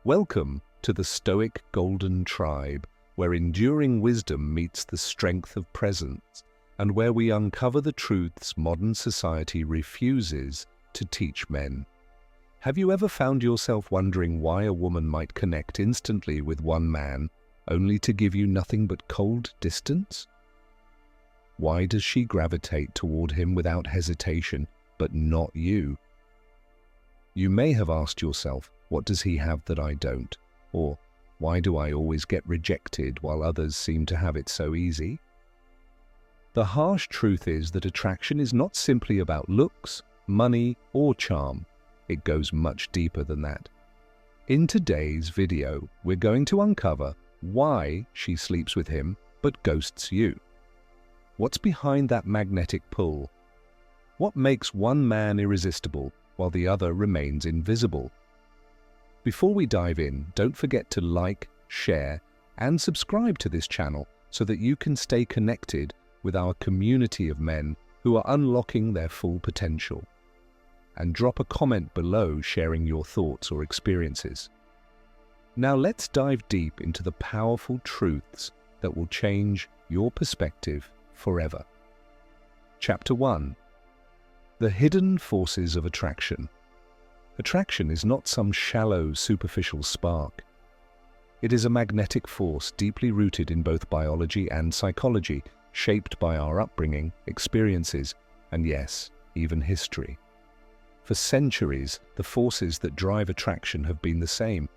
Welcome to the Stoic Golden Tribe, where enduring wisdom meets the strength of presence, and where we uncover the truths modern society refuses to teach men. Have you ever found yourself wondering why a woman might connect instantly with one man, only to give you nothing but cold distance? Why does she gravitate toward him without hesitation, but not you? You may have asked yourself, what does he have that I don't? Or, why do I always get rejected while others seem to have it so easy? The harsh truth is that attraction is not simply about looks, money, or charm. It goes much deeper than that. In today's video, we're going to uncover why she sleeps with him but ghosts you. What's behind that magnetic pull? What makes one man irresistible while the other remains invisible? Before we dive in, don't forget to like, share, and subscribe to this channel so that you can stay connected with our community of men who are unlocking their full potential. And drop a comment below sharing your thoughts or experiences. Now let's dive deep into the powerful truths that will change your perspective forever. Chapter 1. The hidden forces of attraction. Attraction is not some shallow, superficial spark. It is a magnetic force deeply rooted in both biology and psychology, shaped by our upbringing, experiences, and yes, even history. For centuries, the forces that drive attraction have been the same.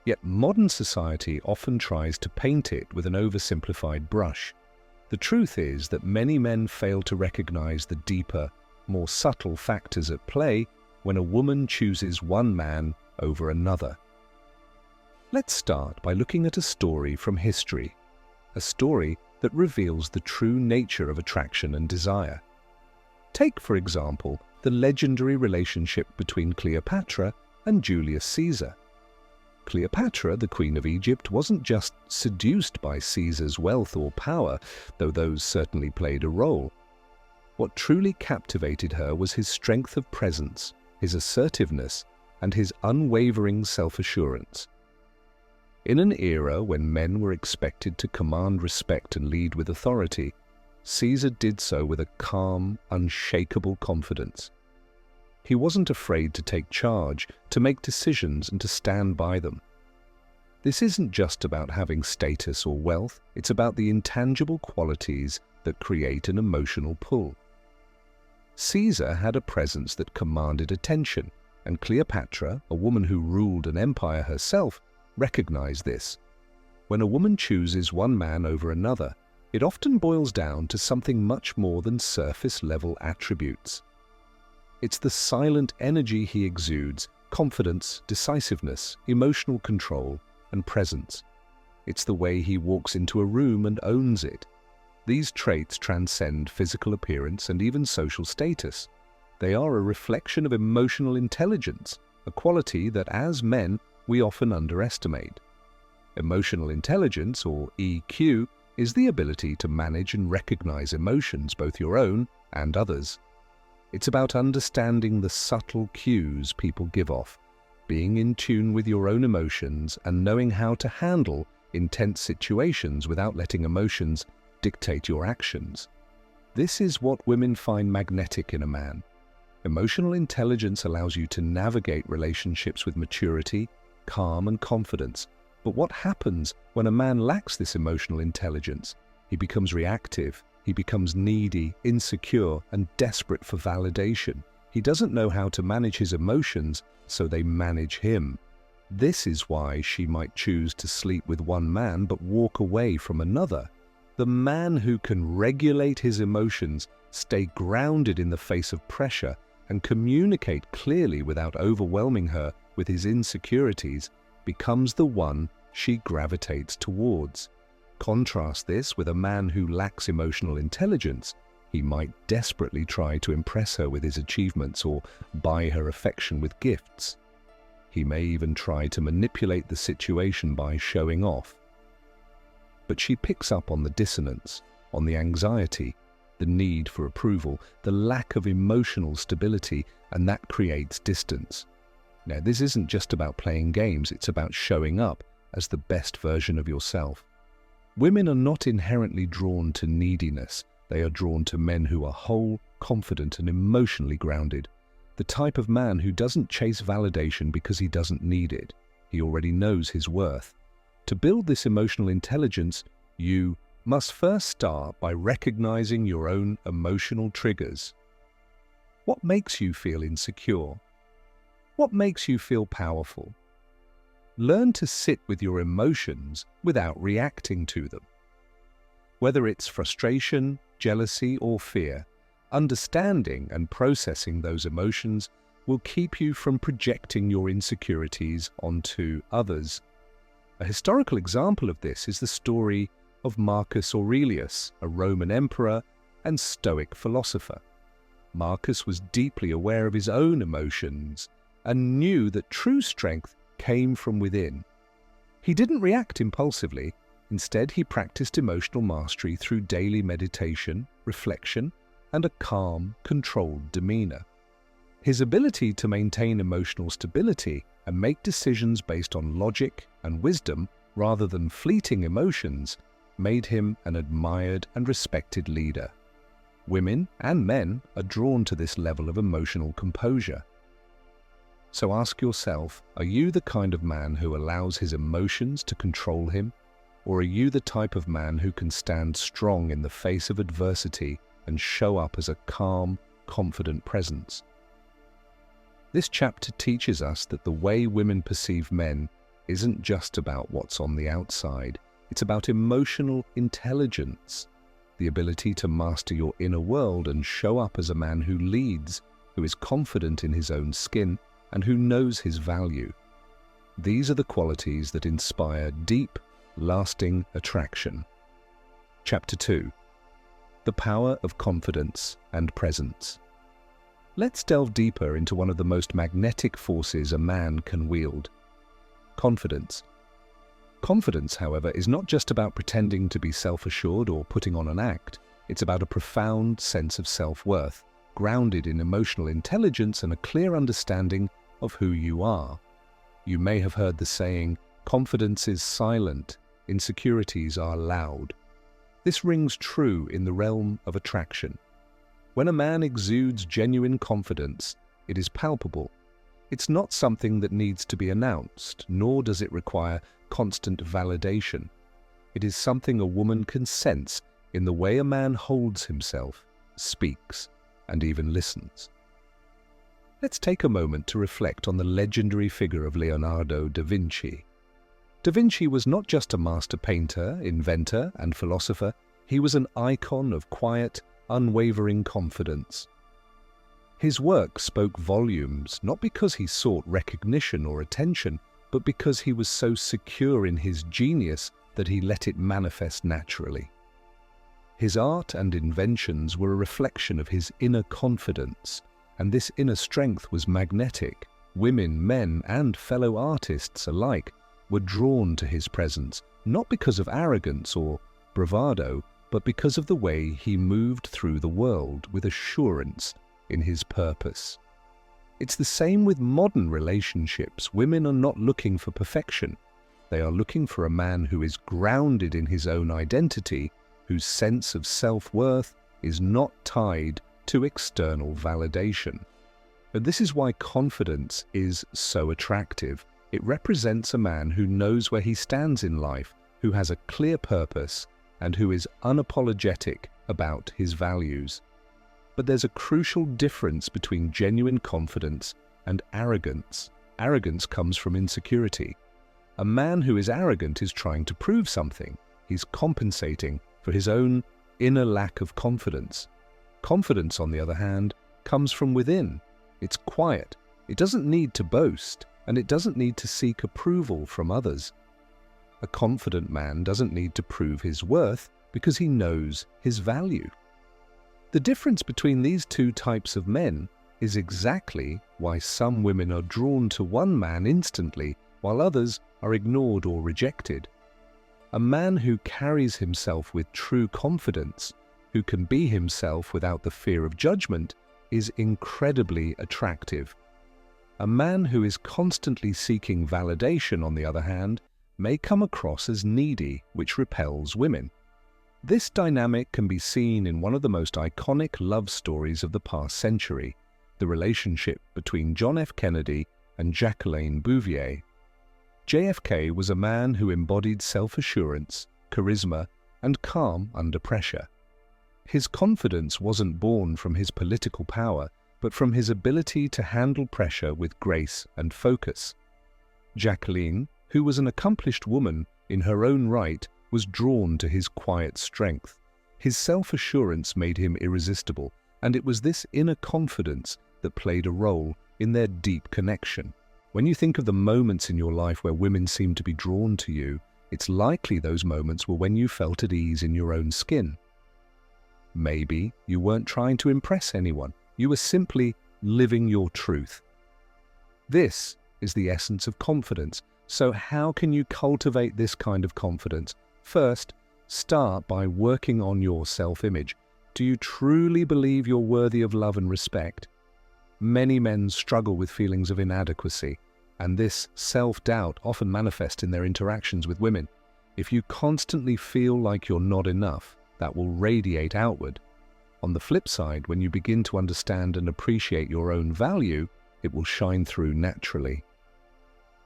Yet modern society often tries to paint it with an oversimplified brush. The truth is that many men fail to recognize the deeper, more subtle factors at play when a woman chooses one man over another. Let's start by looking at a story from history, a story that reveals the true nature of attraction and desire. Take, for example, the legendary relationship between Cleopatra and Julius Caesar. Cleopatra, the Queen of Egypt, wasn't just seduced by Caesar's wealth or power, though those certainly played a role. What truly captivated her was his strength of presence, his assertiveness, and his unwavering self-assurance. In an era when men were expected to command respect and lead with authority, Caesar did so with a calm, unshakable confidence. He wasn't afraid to take charge, to make decisions, and to stand by them. This isn't just about having status or wealth, it's about the intangible qualities that create an emotional pull. Caesar had a presence that commanded attention, and Cleopatra, a woman who ruled an empire herself, recognized this. When a woman chooses one man over another, it often boils down to something much more than surface-level attributes. It's the silent energy he exudes, confidence, decisiveness, emotional control, and presence. It's the way he walks into a room and owns it. These traits transcend physical appearance and even social status. They are a reflection of emotional intelligence, a quality that as men we often underestimate. Emotional intelligence, or EQ, is the ability to manage and recognize emotions, both your own and others. It's about understanding the subtle cues people give off, being in tune with your own emotions, and knowing how to handle intense situations without letting emotions dictate your actions. This is what women find magnetic in a man. Emotional intelligence allows you to navigate relationships with maturity, calm, and confidence. But what happens when a man lacks this emotional intelligence? He becomes reactive. He becomes needy, insecure, and desperate for validation. He doesn't know how to manage his emotions, so they manage him. This is why she might choose to sleep with one man but walk away from another. The man who can regulate his emotions, stay grounded in the face of pressure, and communicate clearly without overwhelming her with his insecurities becomes the one she gravitates towards. Contrast this with a man who lacks emotional intelligence. He might desperately try to impress her with his achievements or buy her affection with gifts. He may even try to manipulate the situation by showing off. But she picks up on the dissonance, on the anxiety, the need for approval, the lack of emotional stability, and that creates distance. Now, this isn't just about playing games, it's about showing up as the best version of yourself. Women are not inherently drawn to neediness. They are drawn to men who are whole, confident, and emotionally grounded. The type of man who doesn't chase validation because he doesn't need it. He already knows his worth. To build this emotional intelligence, you must first start by recognizing your own emotional triggers. What makes you feel insecure? What makes you feel powerful? Learn to sit with your emotions without reacting to them. Whether it's frustration, jealousy, or fear, understanding and processing those emotions will keep you from projecting your insecurities onto others. A historical example of this is the story of Marcus Aurelius, a Roman emperor and Stoic philosopher. Marcus was deeply aware of his own emotions and knew that true strength came from within. He didn't react impulsively. Instead, he practiced emotional mastery through daily meditation, reflection, and a calm, controlled demeanor. His ability to maintain emotional stability and make decisions based on logic and wisdom rather than fleeting emotions made him an admired and respected leader. Women and men are drawn to this level of emotional composure. So ask yourself, are you the kind of man who allows his emotions to control him? Or are you the type of man who can stand strong in the face of adversity and show up as a calm, confident presence? This chapter teaches us that the way women perceive men isn't just about what's on the outside. It's about emotional intelligence, the ability to master your inner world and show up as a man who leads, who is confident in his own skin, and who knows his value. These are the qualities that inspire deep, lasting attraction. Chapter 2. The Power of Confidence and Presence. Let's delve deeper into one of the most magnetic forces a man can wield: confidence. Confidence, however, is not just about pretending to be self-assured or putting on an act. It's about a profound sense of self-worth, grounded in emotional intelligence and a clear understanding of who you are. You may have heard the saying, "Confidence is silent, insecurities are loud." This rings true in the realm of attraction. When a man exudes genuine confidence, it is palpable. It's not something that needs to be announced, nor does it require constant validation. It is something a woman can sense in the way a man holds himself, speaks, and even listens. Let's take a moment to reflect on the legendary figure of Leonardo da Vinci. Da Vinci was not just a master painter, inventor, and philosopher. He was an icon of quiet, unwavering confidence. His work spoke volumes, not because he sought recognition or attention, but because he was so secure in his genius that he let it manifest naturally. His art and inventions were a reflection of his inner confidence, and this inner strength was magnetic. Women, men, and fellow artists alike were drawn to his presence, not because of arrogance or bravado, but because of the way he moved through the world with assurance in his purpose. It's the same with modern relationships. Women are not looking for perfection. They are looking for a man who is grounded in his own identity, whose sense of self-worth is not tied to external validation. And this is why confidence is so attractive. It represents a man who knows where he stands in life, who has a clear purpose, and who is unapologetic about his values. But there's a crucial difference between genuine confidence and arrogance. Arrogance comes from insecurity. A man who is arrogant is trying to prove something. He's compensating for his own inner lack of confidence. Confidence, on the other hand, comes from within. It's quiet. It doesn't need to boast, and it doesn't need to seek approval from others. A confident man doesn't need to prove his worth because he knows his value. The difference between these two types of men is exactly why some women are drawn to one man instantly while others are ignored or rejected. A man who carries himself with true confidence, who can be himself without the fear of judgment, is incredibly attractive. A man who is constantly seeking validation, on the other hand, may come across as needy, which repels women. This dynamic can be seen in one of the most iconic love stories of the past century, the relationship between John F. Kennedy and Jacqueline Bouvier. JFK was a man who embodied self-assurance, charisma, and calm under pressure. His confidence wasn't born from his political power, but from his ability to handle pressure with grace and focus. Jacqueline, who was an accomplished woman in her own right, was drawn to his quiet strength. His self-assurance made him irresistible, and it was this inner confidence that played a role in their deep connection. When you think of the moments in your life where women seem to be drawn to you, it's likely those moments were when you felt at ease in your own skin. Maybe you weren't trying to impress anyone, you were simply living your truth. This is the essence of confidence. So how can you cultivate this kind of confidence? First, start by working on your self-image. Do you truly believe you're worthy of love and respect? Many men struggle with feelings of inadequacy, and this self-doubt often manifests in their interactions with women. If you constantly feel like you're not enough, that will radiate outward. On the flip side, when you begin to understand and appreciate your own value, it will shine through naturally.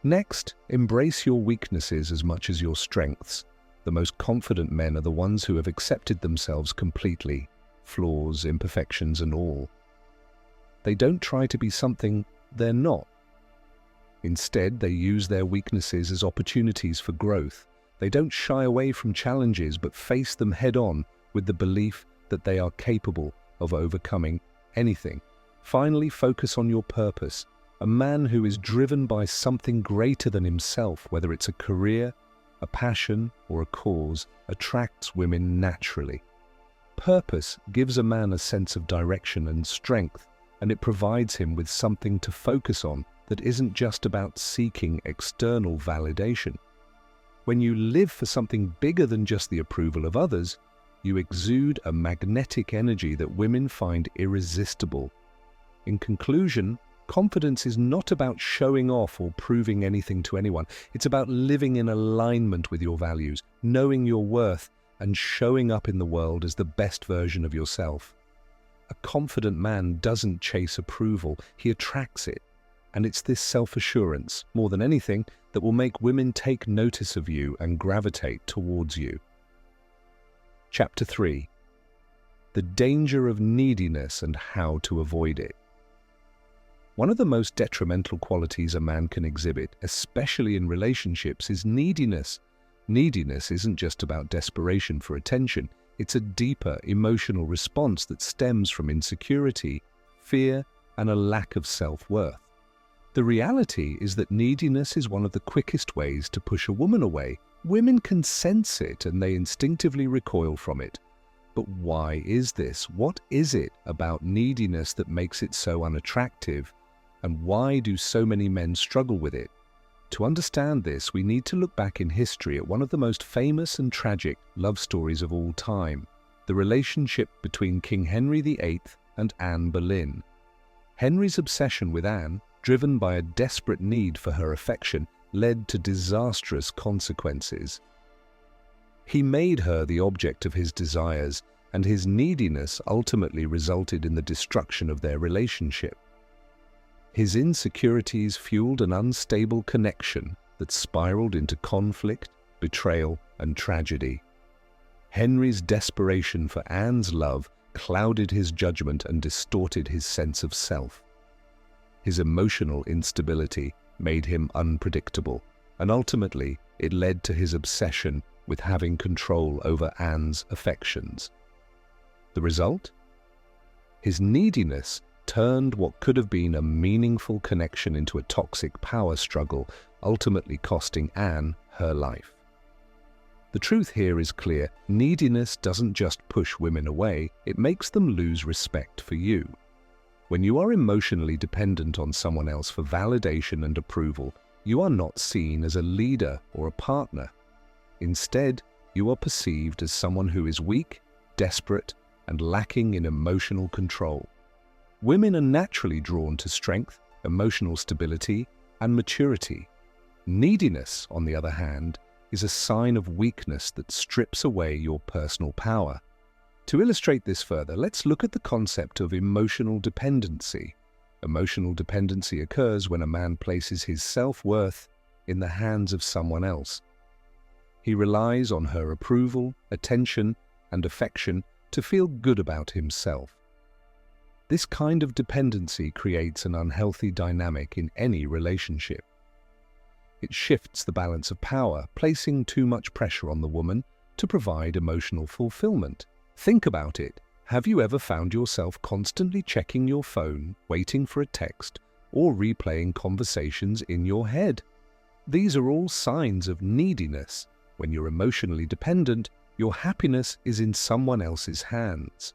Next, embrace your weaknesses as much as your strengths. The most confident men are the ones who have accepted themselves completely, flaws, imperfections, and all. They don't try to be something they're not. Instead, they use their weaknesses as opportunities for growth. They don't shy away from challenges, but face them head-on with the belief that they are capable of overcoming anything. Finally, focus on your purpose. A man who is driven by something greater than himself, whether it's a career, a passion, or a cause, attracts women naturally. Purpose gives a man a sense of direction and strength, and it provides him with something to focus on that isn't just about seeking external validation. When you live for something bigger than just the approval of others, you exude a magnetic energy that women find irresistible. In conclusion, confidence is not about showing off or proving anything to anyone. It's about living in alignment with your values, knowing your worth, and showing up in the world as the best version of yourself. A confident man doesn't chase approval, he attracts it. And it's this self-assurance, more than anything, that will make women take notice of you and gravitate towards you. Chapter 3. The danger of neediness and how to avoid it. One of the most detrimental qualities a man can exhibit, especially in relationships, is neediness. Neediness isn't just about desperation for attention. It's a deeper emotional response that stems from insecurity, fear, and a lack of self-worth. The reality is that neediness is one of the quickest ways to push a woman away. Women can sense it and they instinctively recoil from it. But why is this? What is it about neediness that makes it so unattractive? And why do so many men struggle with it? To understand this, we need to look back in history at one of the most famous and tragic love stories of all time, the relationship between King Henry VIII and Anne Boleyn. Henry's obsession with Anne, driven by a desperate need for her affection, led to disastrous consequences. He made her the object of his desires, and his neediness ultimately resulted in the destruction of their relationship. His insecurities fueled an unstable connection that spiraled into conflict, betrayal, and tragedy. Henry's desperation for Anne's love clouded his judgment and distorted his sense of self. His emotional instability made him unpredictable, and ultimately it led to his obsession with having control over Anne's affections. The result? His neediness turned what could have been a meaningful connection into a toxic power struggle, ultimately costing Anne her life. The truth here is clear. Neediness doesn't just push women away, it makes them lose respect for you. When you are emotionally dependent on someone else for validation and approval, you are not seen as a leader or a partner. Instead, you are perceived as someone who is weak, desperate, and lacking in emotional control. Women are naturally drawn to strength, emotional stability, and maturity. Neediness, on the other hand, is a sign of weakness that strips away your personal power. To illustrate this further, let's look at the concept of emotional dependency. Emotional dependency occurs when a man places his self-worth in the hands of someone else. He relies on her approval, attention, and affection to feel good about himself. This kind of dependency creates an unhealthy dynamic in any relationship. It shifts the balance of power, placing too much pressure on the woman to provide emotional fulfillment. Think about it. Have you ever found yourself constantly checking your phone, waiting for a text, or replaying conversations in your head? These are all signs of neediness. When you're emotionally dependent, your happiness is in someone else's hands.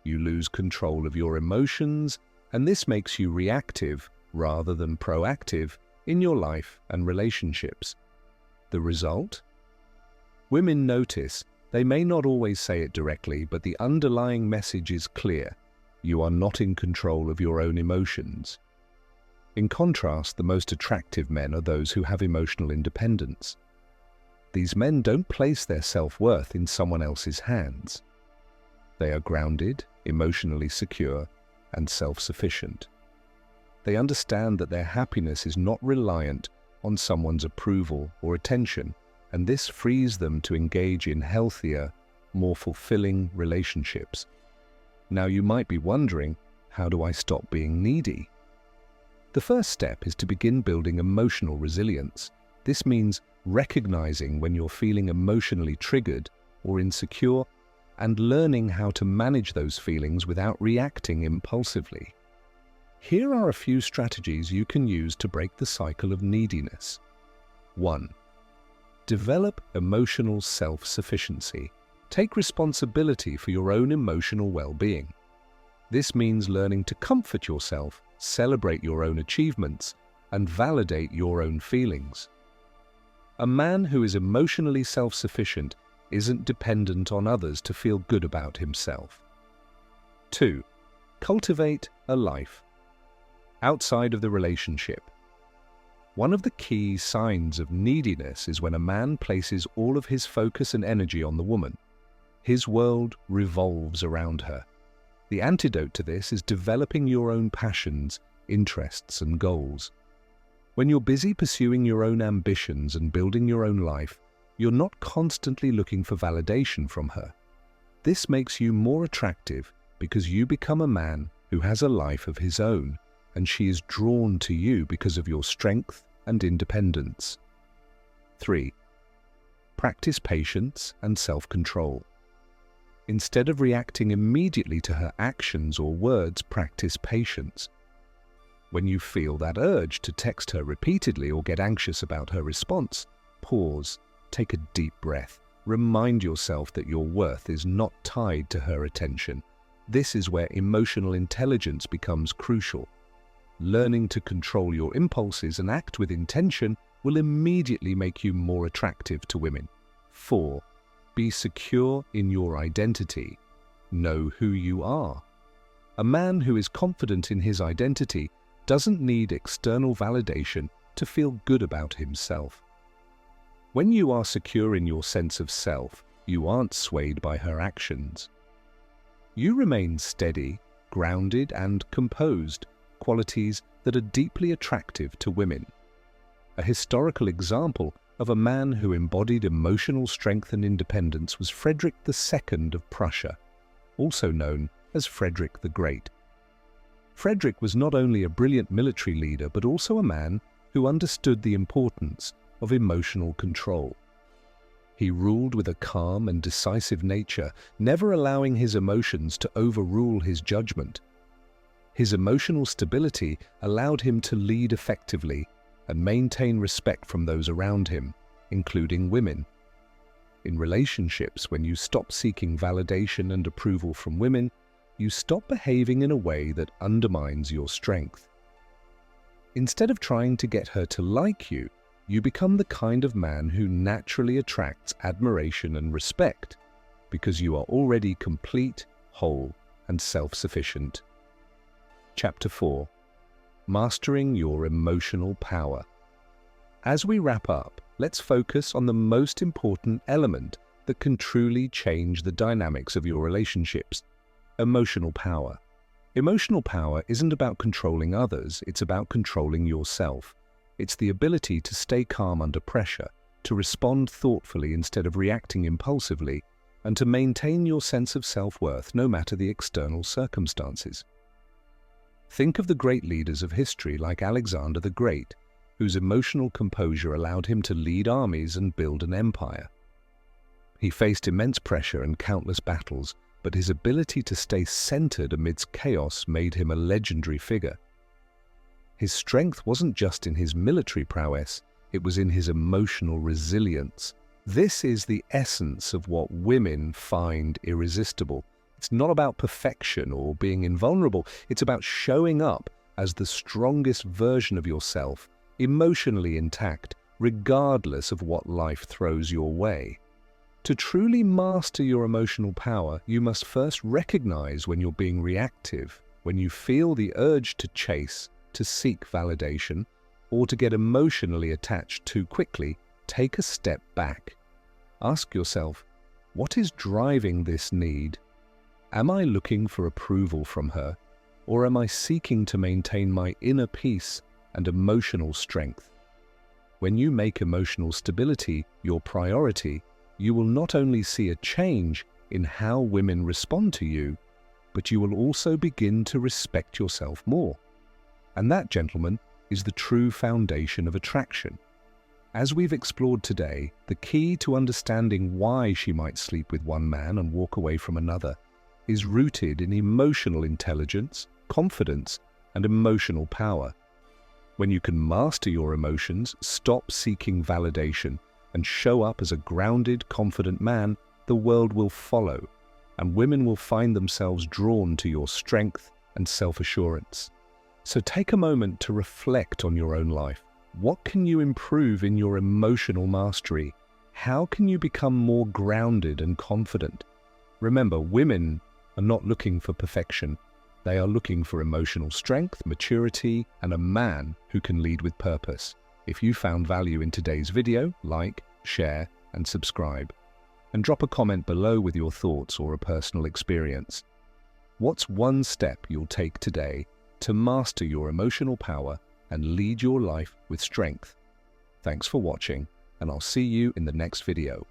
You lose control of your emotions, and this makes you reactive rather than proactive in your life and relationships. The result? Women notice. They may not always say it directly, but the underlying message is clear. You are not in control of your own emotions. In contrast, the most attractive men are those who have emotional independence. These men don't place their self-worth in someone else's hands. They are grounded, emotionally secure, and self-sufficient. They understand that their happiness is not reliant on someone's approval or attention, and this frees them to engage in healthier, more fulfilling relationships. Now you might be wondering, how do I stop being needy? The first step is to begin building emotional resilience. This means recognizing when you're feeling emotionally triggered or insecure and learning how to manage those feelings without reacting impulsively. Here are a few strategies you can use to break the cycle of neediness. 1. Develop emotional self-sufficiency. Take responsibility for your own emotional well-being. This means learning to comfort yourself, celebrate your own achievements, and validate your own feelings. A man who is emotionally self-sufficient isn't dependent on others to feel good about himself. 2. Cultivate a life outside of the relationship. One of the key signs of neediness is when a man places all of his focus and energy on the woman. His world revolves around her. The antidote to this is developing your own passions, interests, and goals. When you're busy pursuing your own ambitions and building your own life, you're not constantly looking for validation from her. This makes you more attractive because you become a man who has a life of his own, and she is drawn to you because of your strength and independence. 3. Practice patience and self-control. Instead of reacting immediately to her actions or words, practice patience. When you feel that urge to text her repeatedly or get anxious about her response, pause, take a deep breath. Remind yourself that your worth is not tied to her attention. This is where emotional intelligence becomes crucial. Learning to control your impulses and act with intention will immediately make you more attractive to women. 4. Be secure in your identity. Know who you are. A man who is confident in his identity doesn't need external validation to feel good about himself. When you are secure in your sense of self, you aren't swayed by her actions. You remain steady, grounded, and composed, qualities that are deeply attractive to women. A historical example of a man who embodied emotional strength and independence was Frederick II of Prussia, also known as Frederick the Great. Frederick was not only a brilliant military leader, but also a man who understood the importance of emotional control. He ruled with a calm and decisive nature, never allowing his emotions to overrule his judgment. His emotional stability allowed him to lead effectively and maintain respect from those around him, including women. In relationships, when you stop seeking validation and approval from women, you stop behaving in a way that undermines your strength. Instead of trying to get her to like you, you become the kind of man who naturally attracts admiration and respect because you are already complete, whole, and self-sufficient. Chapter 4. mastering your emotional power. As we wrap up, let's focus on the most important element that can truly change the dynamics of your relationships: emotional power. Emotional power isn't about controlling others, it's about controlling yourself. It's the ability to stay calm under pressure, to respond thoughtfully instead of reacting impulsively, and to maintain your sense of self-worth no matter the external circumstances. Think of the great leaders of history like Alexander the Great, whose emotional composure allowed him to lead armies and build an empire. He faced immense pressure and countless battles, but his ability to stay centered amidst chaos made him a legendary figure. His strength wasn't just in his military prowess, it was in his emotional resilience. This is the essence of what women find irresistible. It's not about perfection or being invulnerable, it's about showing up as the strongest version of yourself, emotionally intact, regardless of what life throws your way. To truly master your emotional power, you must first recognize when you're being reactive, when you feel the urge to chase, to seek validation, or to get emotionally attached too quickly. Take a step back. Ask yourself, what is driving this need? Am I looking for approval from her, or am I seeking to maintain my inner peace and emotional strength? When you make emotional stability your priority, you will not only see a change in how women respond to you, but you will also begin to respect yourself more. And that, gentlemen, is the true foundation of attraction. As we've explored today, the key to understanding why she might sleep with one man and walk away from another is rooted in emotional intelligence, confidence, and emotional power. When you can master your emotions, stop seeking validation, and show up as a grounded, confident man, the world will follow, and women will find themselves drawn to your strength and self-assurance. So take a moment to reflect on your own life. What can you improve in your emotional mastery? How can you become more grounded and confident? Remember, women are not looking for perfection. They are looking for emotional strength, maturity, and a man who can lead with purpose. If you found value in today's video, like, share, and subscribe. And drop a comment below with your thoughts or a personal experience. What's one step you'll take today to master your emotional power and lead your life with strength? Thanks for watching, and I'll see you in the next video.